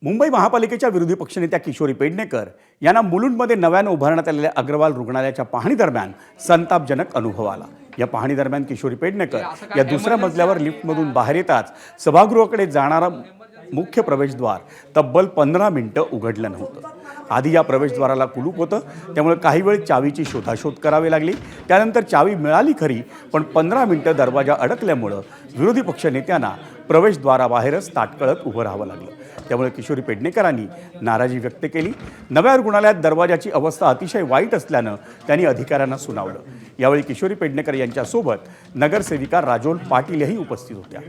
मुंबई महापालिकेच्या विरोधी पक्षनेत्या किशोरी पेडणेकर यांना मुलुंडमध्ये नव्यानं उभारण्यात आलेल्या अग्रवाल रुग्णालयाच्या पाहणीदरम्यान संतापजनक अनुभव आला। या पाहणीदरम्यान किशोरी पेडणेकर या दुसऱ्या मजल्यावर लिफ्टमधून बाहेर येताच सभागृहाकडे जाणारा मुख्य प्रवेशद्वार तब्बल 15 मिनिटं उघडलं नव्हतं। आधी या प्रवेशद्वाराला कुलूप होतं, त्यामुळे काही वेळ चावीची शोधाशोध करावी लागली। त्यानंतर चावी मिळाली खरी, पण 15 मिनिटं दरवाजा अडकल्यामुळं विरोधी पक्षनेत्यांना प्रवेशद्वाराबाहेरच ताटकळत उभं राहावं लागलं। त्यामुळे किशोरी पेडणेकरांनी नाराजी व्यक्त केली। नव्या रुग्णालयात दरवाजाची अवस्था अतिशय वाईट असल्यानं त्यांनी अधिकाऱ्यांना सुनावलं। यावेळी किशोरी पेडणेकर यांच्यासोबत नगरसेविका राजोल पाटीलही उपस्थित होत्या।